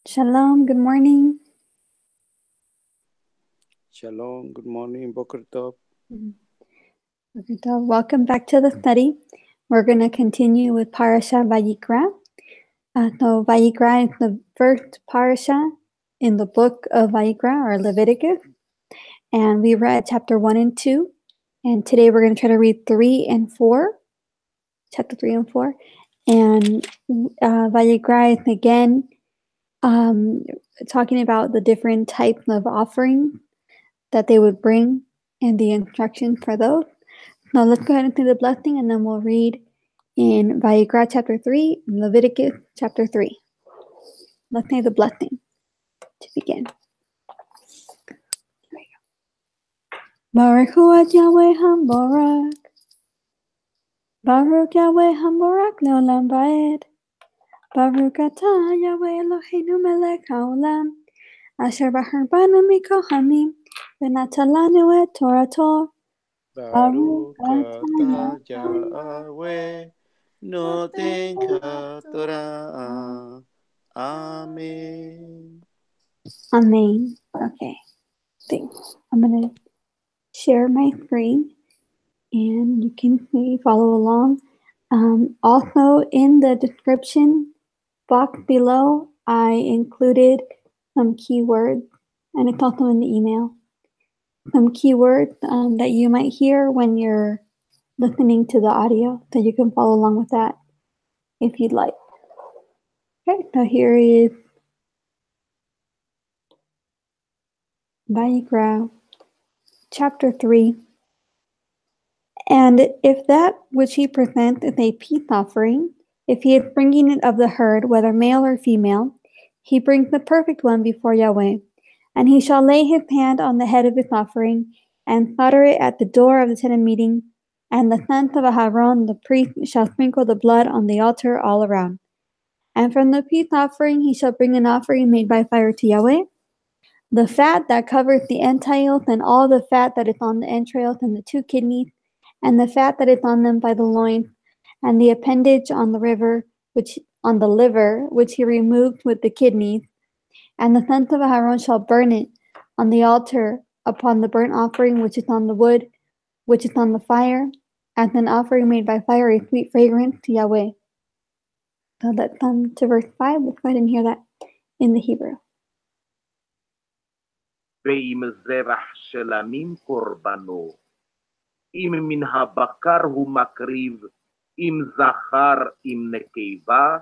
Shalom, good morning. Shalom, good morning, Boker Tov. Welcome back to the study. We're going to continue with Parshah Vayikra. So Vayikra is the first Parshah in the book of Vayikra, or Leviticus. And we read chapter 1 and 2. And today we're going to try to read 3 and 4. Chapter 3 and 4. And Vayikra is again talking about the different types of offerings that they would bring and the instructions for those. Now let's go ahead and say the blessing, and then we'll read in Vayikra chapter 3 and Leviticus chapter 3. Let's say the blessing to begin. Here we go. Baruch Hu Ad Yahweh HaMborak. Baruch Yahweh HaMborak Leolam Vaed. Baruch Atah Yahweh Eloheinu Melech HaOlam. Asher Bahar Banu Mikohamim. V'natalanu et Torato. Baruch atah Yahweh, noten Torah. Amen. Amen. Okay. Thanks. I'm going to share my screen and you can maybe follow along. Also, in the description box below, I included some keywords, and it's also in the email. Some keywords that you might hear when you're listening to the audio, so you can follow along with that if you'd like. Okay, so here is Vayikra, chapter 3. And if that which he presents is a peace offering, if he is bringing it of the herd, whether male or female, he brings the perfect one before Yahweh. And he shall lay his hand on the head of his offering, and slaughter it at the door of the tent of meeting. And the sons of Aharon, the priest, shall sprinkle the blood on the altar all around. And from the peace offering he shall bring an offering made by fire to Yahweh. The fat that covers the entrails, and all the fat that is on the entrails, and the 2 kidneys, and the fat that is on them by the loins, and the appendage on the liver, which he removed with the kidneys. And the sons of Aaron shall burn it on the altar upon the burnt offering which is on the wood, which is on the fire, as an offering made by fire, a sweet fragrance to Yahweh. So let's come to verse 5. Let's go ahead and hear that in the Hebrew. ועם זבח שלמים קורבנו, אם מן הבקר הוא מקריב, אם זכר, אם נקבה,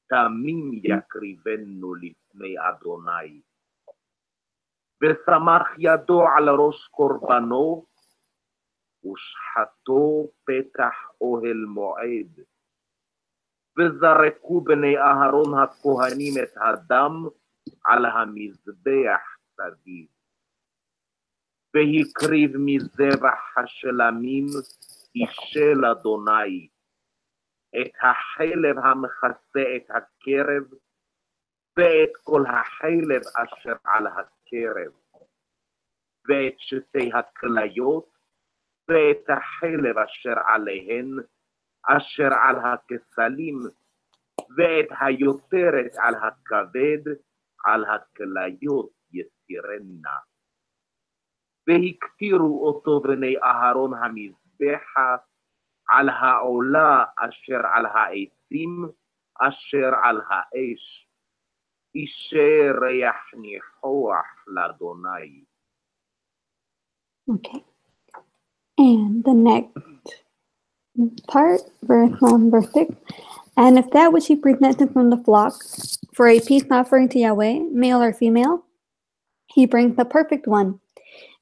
תמים יקריבנו לפני אדוני. וסמך ידו על ראש קורבנו, ושחטו פתח אוהל מועד. וזרקו בני אהרון הכהנים את הדם על המזבח סביב. והקריב מזבח השלמים אישל אדוני, את החלב המכסה את הקרב, ואת כל החלב אשר על הקרב, ואת שתי הכליות, ואת החלב אשר עליהן, אשר על הכסלים, ואת היותרת על הכבד, על הכליות יסירנה. והקטירו אותו בני אהרון המזבחה, על העולה אשר על העצים, אשר על האש, אישי ריח ניחוח לאדוני. Okay. And the next part, verse 6. And if that which he presented from the flock for a peace offering to Yahweh, male or female, he brings the perfect one.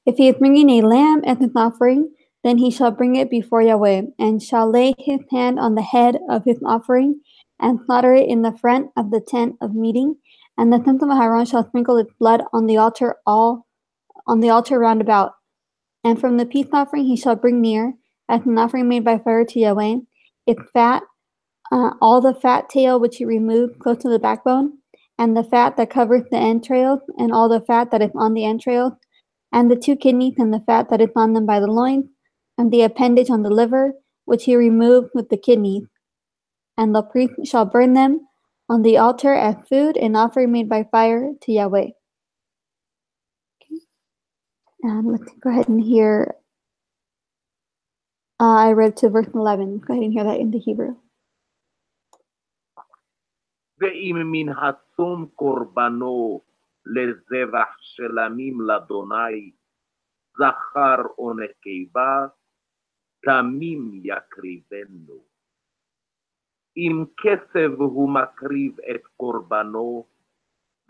If he is bringing a lamb as his offering, then he shall bring it before Yahweh, and shall lay his hand on the head of his offering, and slaughter it in the front of the tent of meeting. And the sons of Aaron shall sprinkle its blood on the altar round about. And from the peace offering he shall bring near, as an offering made by fire to Yahweh, its fat, all the fat tail which he removed close to the backbone, and the fat that covers the entrails, and all the fat that is on the entrails, and the 2 kidneys, and the fat that is on them by the loins, and the appendage on the liver, which he removed with the kidneys. And the priest shall burn them on the altar as food, an offering made by fire to Yahweh. Okay. And let's go ahead and hear. I read to verse 11. Go ahead and hear that in the Hebrew. ואם מן הצום קורבנו לזבח שלמים לאדוני, זכר או נקבה, תמים יקריבנו. אם כסף הוא מקריב את קורבנו,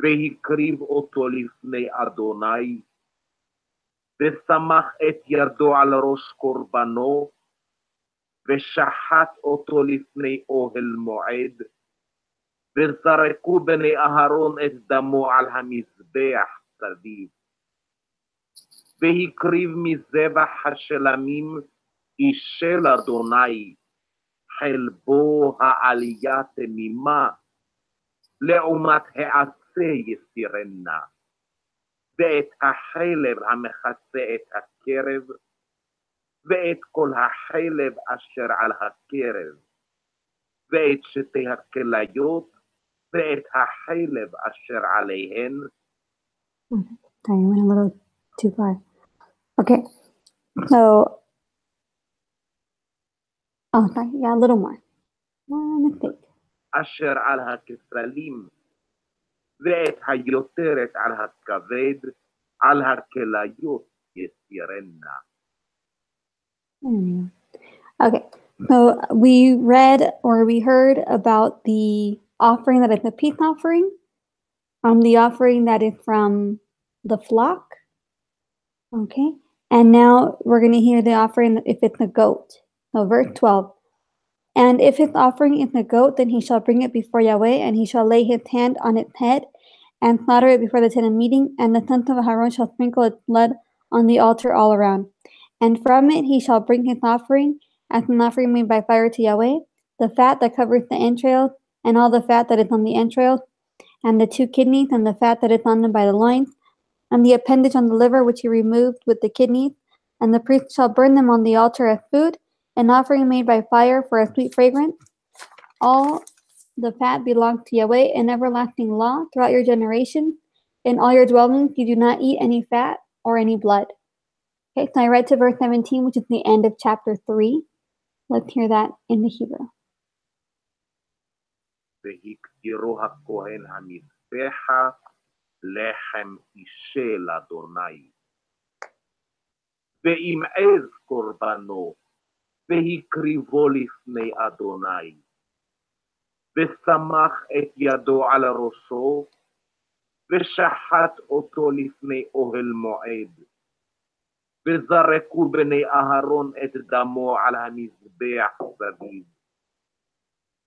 והקריב אותו לפני אדוני, ושמח את ידו על ראש קורבנו, ושחט אותו לפני אוהל מועד, וזרקו בני אהרון את דמו על המזבח סביב. והקריב מזבח השלמים אישל אדוני, חלבו העלייה תמימה, לעומת העשה יסירנה, ואת החלב המכסה את הקרב, ואת כל החלב אשר על הקרב, ואת שתי הכליות, ואת החלב אשר עליהן. Sorry, I went a little too far. Okay, so, sorry, yeah, a little more. Mistake. אשר על הכסלים, ואת היותרת על הכבד, על הכליות יסירנה. Okay, so we read or we heard about the offering that is a peace offering, the offering that is from the flock, okay, and now we're going to hear the offering if it's a goat. So verse 12, and if his offering is a goat, then he shall bring it before Yahweh, and he shall lay his hand on its head and slaughter it before the tent of meeting, and the sons of Aaron shall sprinkle its blood on the altar all around. And from it he shall bring his offering as an offering made by fire to Yahweh, the fat that covers the entrails, and all the fat that is on the entrails, and the 2 kidneys, and the fat that is on them by the loins, and the appendage on the liver which he removed with the kidneys, and the priest shall burn them on the altar as food, an offering made by fire for a sweet fragrance. All the fat belongs to Yahweh, an everlasting law throughout your generations. In all your dwellings you do not eat any fat or any blood. Okay, so I read to verse 17, which is the end of chapter 3. Let's hear that in the Hebrew. והקדירו הכהן המזבחה לחם אישה לאדוני. ואם עז קורבנו, והקריבו לפני אדוני, ושמח את ידו על ראשו, ושחט אותו לפני אוהל מועד, וזרקו בני אהרון את דמו על המזבח סביב,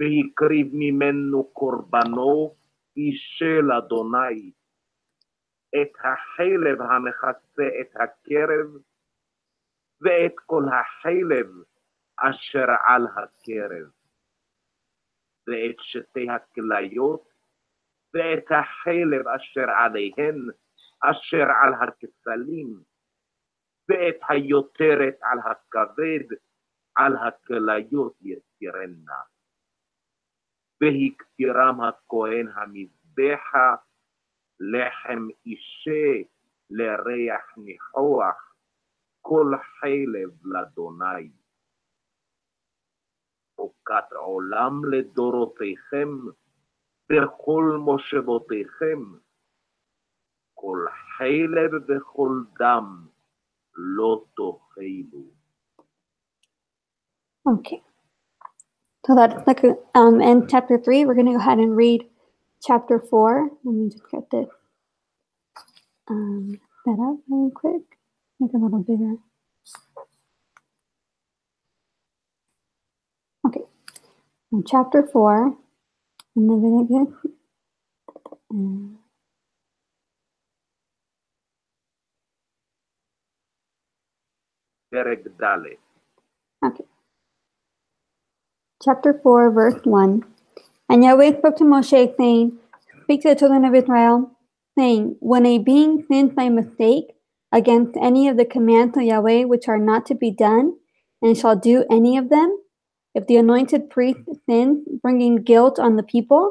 והקריב ממנו קורבנו אישל אדוני, את החלב המכסה את הקרב, ואת כל החלב אשר על הקרב, ואת שתי הכליות, ואת החלב אשר עליהן, אשר על הכסלים, ואת היותרת על הכבד, על הכליות יסירנה. והקטירם הכהן המזבחה לחם אישה לריח ניחוח, כל חלב לאדוני. חוקת עולם לדורותיכם, בכל מושבותיכם, כל חלב וכל דם לא תאכלו. Okay. So that's like in chapter 3. We're going to go ahead and read chapter 4. Let me just get this set up really quick. Make it a little bigger. Okay. So chapter 4 in Leviticus. פרק ד'. Okay. Chapter 4, verse 1. And Yahweh spoke to Moshe, saying, Speak to the children of Israel, saying, When a being sins by mistake against any of the commands of Yahweh which are not to be done, and shall do any of them, if the anointed priest sins, bringing guilt on the people,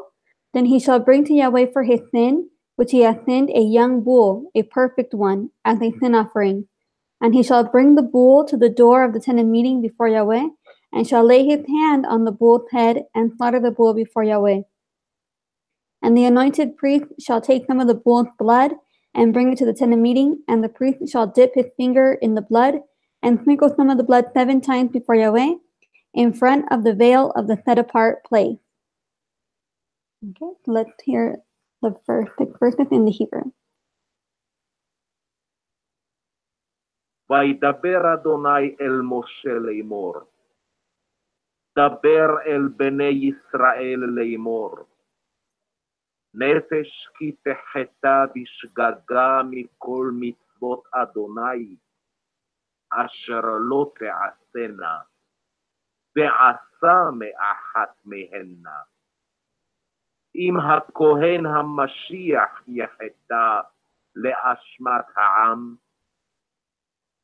Then he shall bring to Yahweh for his sin, which he hath sinned, a young bull, a perfect one, as a sin offering. And he shall bring the bull to the door of the tent of meeting before Yahweh, and shall lay his hand on the bull's head, and slaughter the bull before Yahweh. And the anointed priest shall take some of the bull's blood, and bring it to the tent of meeting, and the priest shall dip his finger in the blood, and sprinkle some of the blood 7 times before Yahweh, in front of the veil of the set-apart place. Okay, let's hear the verses in the Hebrew. וידבר אדוני אל משה לאמור, דבר אל בני ישראל לאמור, נפש כי תחטא בשגגה מכל מצוות אדוני, אשר לא תעשנה, ועשה מאחת מהנה. אם הכהן המשיח יחטא לאשמת העם,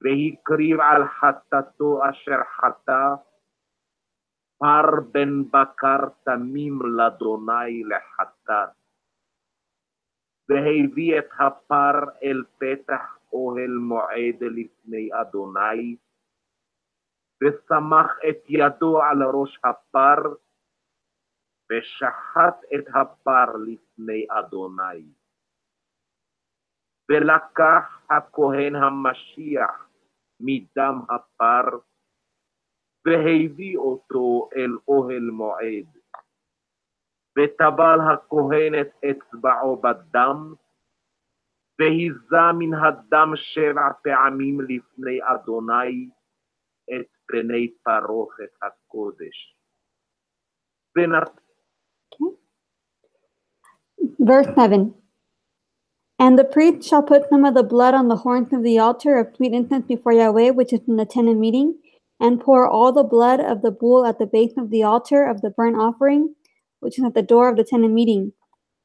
והקריב על חטאתו אשר חטא, פר בן בקר תמים לאדוני לחטאת. והביא את הפר אל פתח אוהל מועד לפני אדוני, וסמך את ידו על ראש הפר, ושחט את הפר לפני אדוני. ולקח הכהן המשיח מדם הפר, והביא אותו אל אוהל מועד. וטבל הכהן את אצבעו בדם, והיזה מן הדם 7 פעמים לפני אדוני את פני פרוכת הקודש. Verse 7. And the priest shall put some of the blood on the horns of the altar of sweet incense before Yahweh, which is in the tent of meeting, and pour all the blood of the bull at the base of the altar of the burnt offering, which is at the door of the tent of meeting.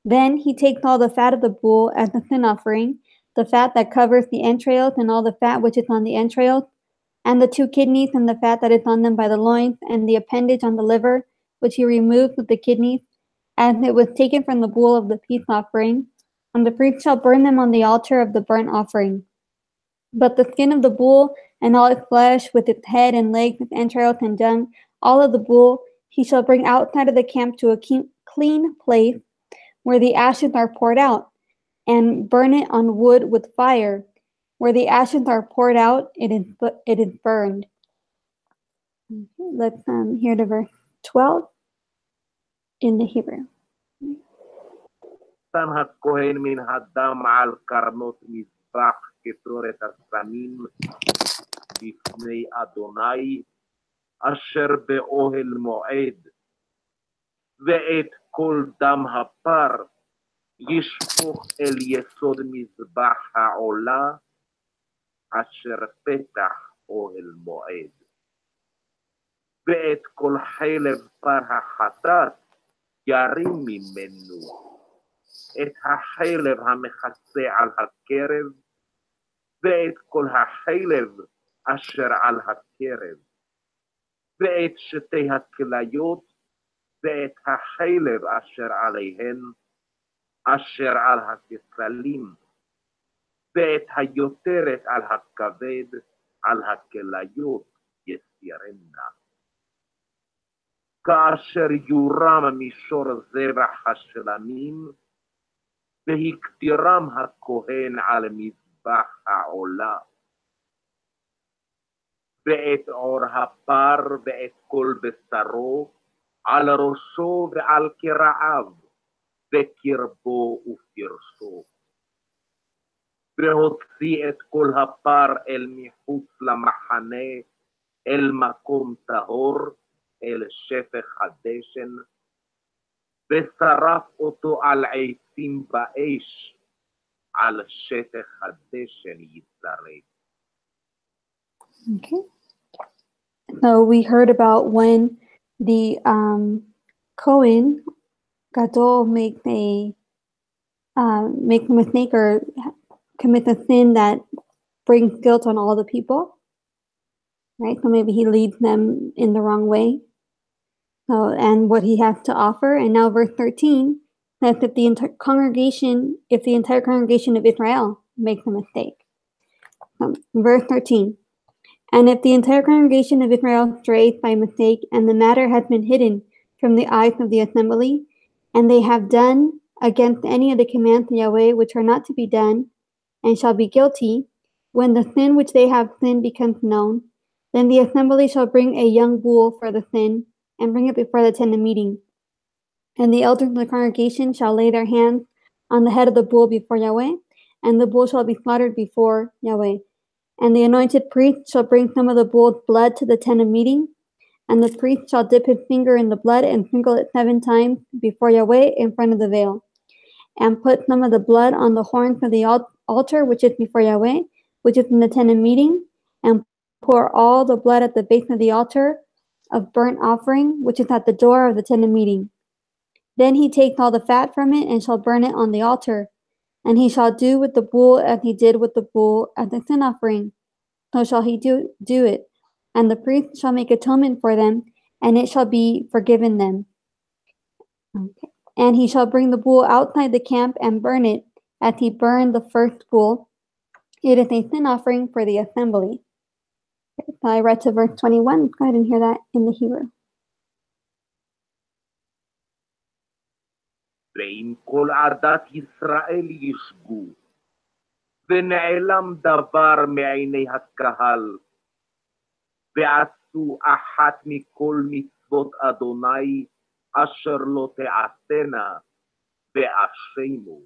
Then he takes all the fat of the bull as the sin offering, the fat that covers the entrails, and all the fat which is on the entrails, and the 2 kidneys, and the fat that is on them by the loins, and the appendage on the liver, which he removes with the kidneys, as it was taken from the bull of the peace offering. And the priest shall burn them on the altar of the burnt offering. But the skin of the bull, and all its flesh, with its head and legs, its entrails and dung, all of the bull, he shall bring outside of the camp to a clean place, where the ashes are poured out, and burn it on wood with fire. Where the ashes are poured out, it is burned. Okay, let's hear the verse 12 in the Hebrew. שם הכהן מן הדם על קרנות מזבח קטורת הסמים לפני אדוני, אשר באוהל מועד, ואת כל דם הפר ישפוך אל יסוד מזבח העולה, אשר פתח אוהל מועד. ואת כל חלב פר החטאת ירים ממנו, את החלב המכסה על הקרב, ואת כל החלב אשר על הקרב, ואת שתי הכליות, ואת החלב אשר עליהן, אשר על הכסלים, ואת היותרת על הכבד, על הכליות יסירנה. כאשר יורם מישור זבח השלמים, והקטירם הכהן על מזבח העולה. ואת עור הפר ואת כל בשרו, על ראשו ועל קרעיו, וקרבו ופרסו. והוציא את כל הפר אל מחוץ למחנה, אל מקום טהור, אל שפך הדשן, ושרף אותו על עצים באש, על שטח הדשן יצרף. Okay. So we heard about when the Kohen Gadol makes a mistake or commits a sin that brings guilt on all the people, right? So maybe he leads them in the wrong way. So, and what he has to offer. And now verse 13, That's if the entire congregation of Israel makes a mistake. Verse 13. And if the entire congregation of Israel strays by mistake, and the matter has been hidden from the eyes of the assembly, and they have done against any of the commands of Yahweh which are not to be done, and shall be guilty, when the sin which they have sinned becomes known, then the assembly shall bring a young bull for the sin, and bring it before the tent of meeting. And the elders of the congregation shall lay their hands on the head of the bull before Yahweh, and the bull shall be slaughtered before Yahweh. And the anointed priest shall bring some of the bull's blood to the tent of meeting, and the priest shall dip his finger in the blood and sprinkle it 7 times before Yahweh in front of the veil, and put some of the blood on the horns of the altar which is before Yahweh, which is in the tent of meeting, and pour all the blood at the base of the altar of burnt offering, which is at the door of the tent of meeting. Then he takes all the fat from it and shall burn it on the altar. And he shall do with the bull as he did with the bull at the sin offering. So shall he do it. And the priest shall make atonement for them, and it shall be forgiven them. Okay. And he shall bring the bull outside the camp and burn it, as he burned the first bull. It is a sin offering for the assembly. Okay, so I read to verse 21. Go ahead and hear that in the Hebrew. ואם כל עדת ישראל ישגו, ונעלם דבר מעיני הקהל, ועשו אחת מכל מצוות אדוני, אשר לא תעשנה, ואשמו.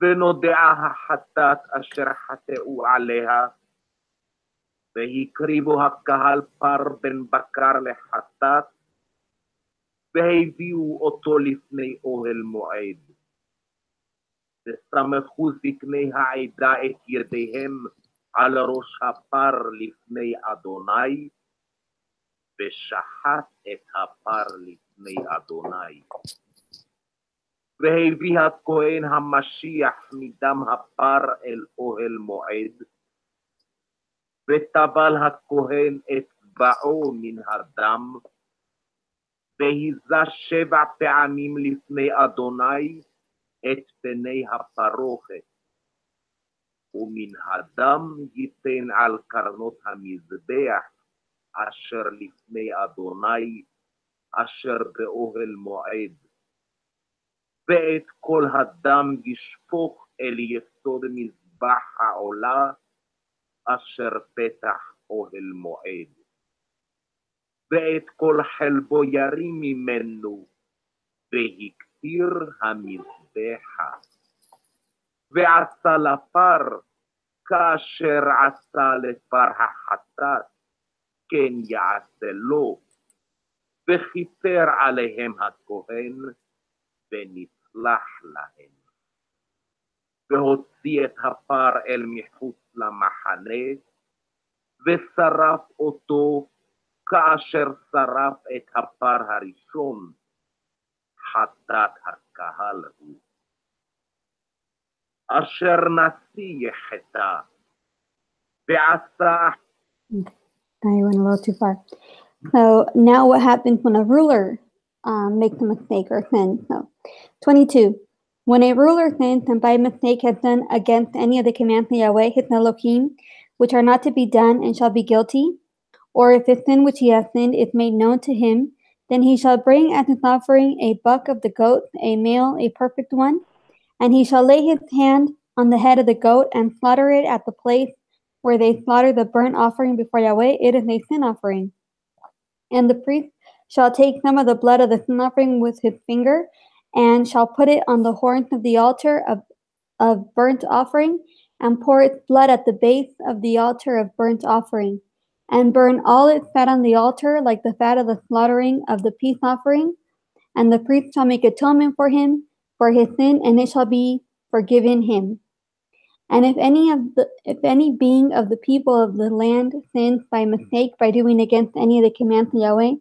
ונודעה החטאת אשר חטאו עליה, והקריבו הקהל פר בן בקר לחטאת, והביאו אותו לפני אוהל מועד. וסמכו זקני העדה את ידיהם על ראש הפר לפני אדוני, ושחט את הפר לפני אדוני. והביא הכהן המשיח מדם הפר אל אוהל מועד, וטבל הכהן את צבעו מן הדם, והיזה 7 פעמים לפני אדוני את פני הפרוכת, ומן הדם ייתן על קרנות המזבח אשר לפני אדוני, אשר באוהל מועד. ואת כל הדם ישפוך אל יסוד מזבח העולה, אשר פתח אוהל מועד. ואת כל חלבו ירים ממנו, והקטיר המזבחה. ועשה לפר, כאשר עשה לפר החטאת, כן יעשה לו, וכיפר עליהם הכהן, ונצלח להם. והוציא את הפר אל מחוץ למחנה, ושרף אותו, כאשר שרף את הפר הראשון, חטאת הקהל הוא. אשר נשיא חטא, ועשה... I went a little too far. So now what happens when a ruler makes a mistake or sins? So 22. When a ruler sins and by mistake has done against any of the commands of Yahweh, his Elohim, which are not to be done and shall be guilty, or if his sin which he has sinned is made known to him, then he shall bring as his offering a buck of the goats, a male, a perfect one, and he shall lay his hand on the head of the goat and slaughter it at the place where they slaughter the burnt offering before Yahweh. It is a sin offering. And the priest shall take some of the blood of the sin offering with his finger, and shall put it on the horns of the altar of burnt offering, and pour its blood at the base of the altar of burnt offering, and burn all its fat on the altar like the fat of the slaughtering of the peace offering. And the priest shall make atonement for him for his sin, and it shall be forgiven him. And if any being of the people of the land sins by mistake by doing against any of the commands of Yahweh,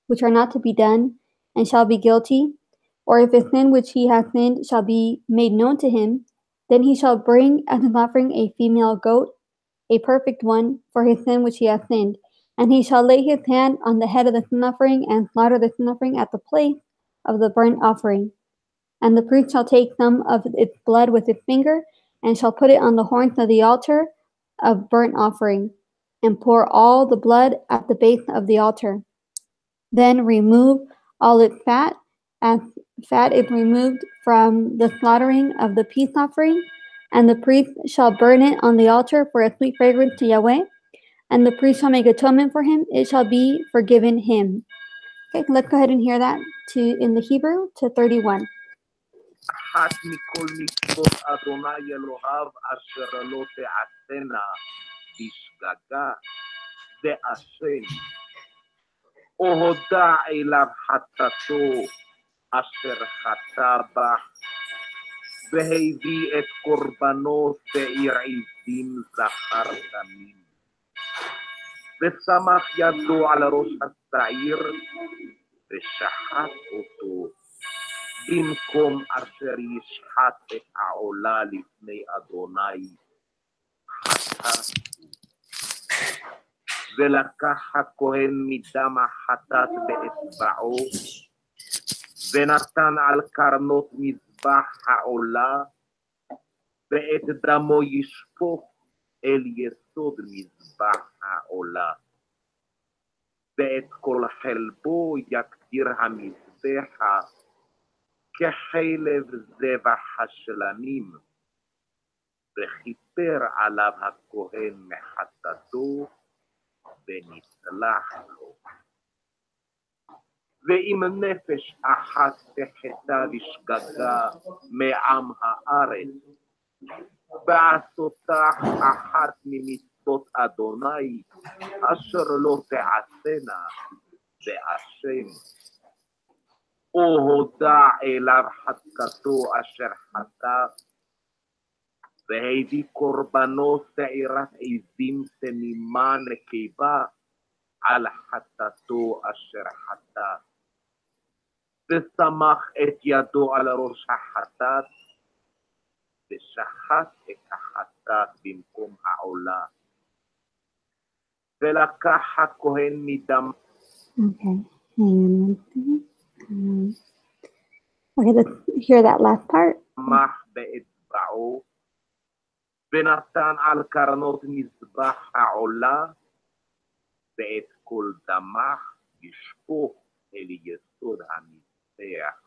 which are not to be done, and shall be guilty, or if his sin which he has sinned shall be made known to him, then he shall bring as an offering a female goat, a perfect one, for his sin which he has sinned. And he shall lay his hand on the head of the sin offering and slaughter the sin offering at the place of the burnt offering. And the priest shall take some of its blood with his finger, and shall put it on the horns of the altar of burnt offering, and pour all the blood at the base of the altar. Then remove all its fat, as fat is removed from the slaughtering of the peace offering, and the priest shall burn it on the altar for a sweet fragrance to Yahweh, and the priest shall make atonement for him, it shall be forgiven him. Okay, let's go ahead and hear that in the Hebrew to 31. אחת מכל מצוות אדוני אלוהיו אשר לא תעשנה בשגגה ואשם, או הודע אליו חטאתו אשר חטא בה, והביא את קורבנו שעיר עזים זכר תמים, ושמח ידו על ראש השעיר ושחט אותו, במקום אשר ישחט את העולה לפני אדוני חטאת. ולקח הכהן מדם החטאת באצבעו, ונתן על קרנות מזבח העולה, ואת דמו ישפוך אל יסוד מזבח העולה. ואת כל חלבו יקטיר המזבח כחלב זבח השלמים, וכיפר עליו הכהן מחטאתו, ונסלח לו. ואם נפש אחת תחטא בשגגה מעם הארץ, ועשותה אחת ממצוות אדוני, אשר לא תעשנה באשם, או הודע אליו חטאתו אשר חטא, והביא קורבנו שעירת עזים תמימה נקבה על חטאתו אשר חטא, וסמך את ידו על ראש החטאת, ושחט את החטאת במקום העולה. ולקח הכהן מדם. Okay, let's hear that last part. מח באצבעו, ונתן על קרנות מזבח העולה, ואת כל דמך ישפוך אל יסוד המזבח,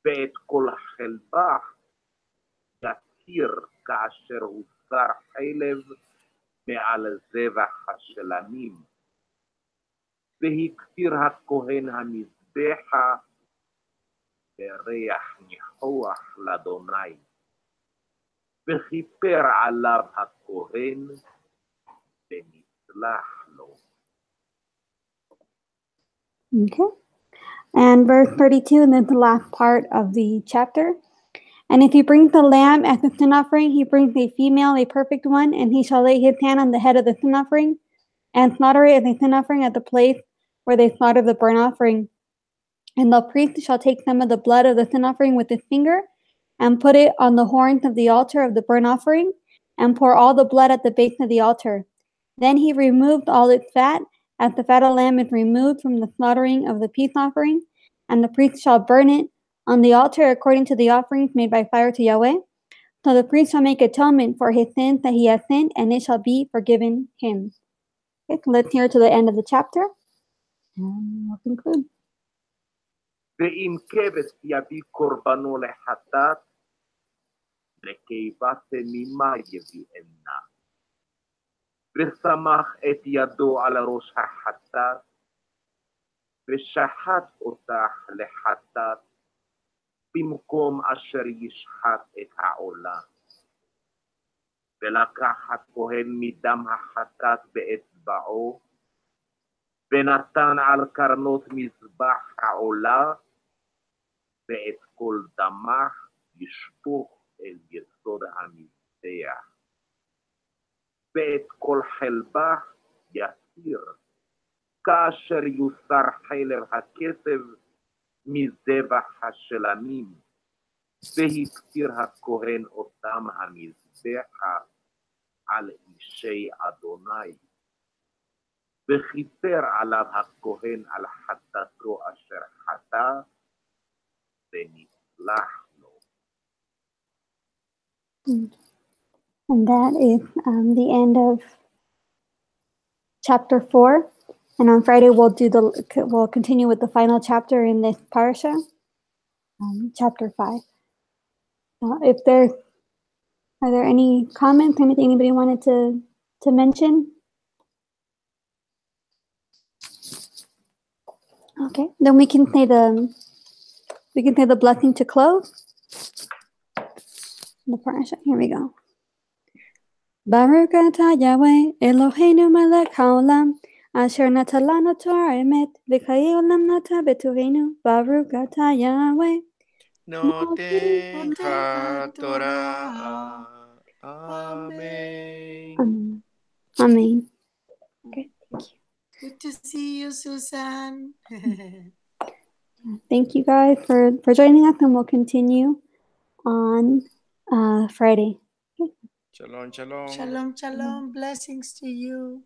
ואת כל חלבה יתיר כאשר הוסר חלב מעל זבח השלמים, והקטיר הכהן המזבח בריח ניחוח לאדוני, וכיפר עליו הכהן ונסלח לו. Okay. And verse 32, and then the last part of the chapter. And if he brings the lamb as a sin offering, he brings a female, a perfect one, and he shall lay his hand on the head of the sin offering, and slaughter it as a sin offering at the place where they slaughter the burnt offering. And the priest shall take some of the blood of the sin offering with his finger, and put it on the horns of the altar of the burnt offering, and pour all the blood at the base of the altar. Then he removed all its fat, as the fat of lamb is removed from the slaughtering of the peace offering, and the priest shall burn it on the altar according to the offerings made by fire to Yahweh. So the priest shall make atonement for his sins that he has sinned, and it shall be forgiven him. Okay, so let's hear to the end of the chapter, and we'll conclude. ואם כבש יביא קורבנו לחטאת, נקבה תמימה יביאנה. ושמח את ידו על ראש החטאת, ושחט אותה לחטאת, במקום אשר ישחט את העולה. ולקח הכהן מדם החטאת באצבעו, ונתן על קרנות מזבח העולה, ואת כל דמך ישפוך אל יסוד המזבח, ואת כל חלבה יסיר, כאשר יוסר חלב הכסף מזבח השלמים, והקטיר הכהן אותם המזבח על אישי אדוני, וכיפר עליו הכהן על חטאתו אשר חטא, ונצלח לו. And that is the end of chapter 4. And on Friday we'll continue with the final chapter in this parsha, chapter 5. Are there any comments, anything anybody wanted to mention? Okay, then we can say the blessing to close the parsha. Here we go. Baruch atah Yahweh Eloheinu melech haolam asher natan lanu Torah emet v'chayei olam nata b'tureinu. Baruch atah Yahweh Noten Torah. Amen. Amen. Okay, thank you. Good to see you, Susan. Thank you guys for joining us, and we'll continue on Friday. Shalom, shalom. Shalom, shalom. Blessings to you.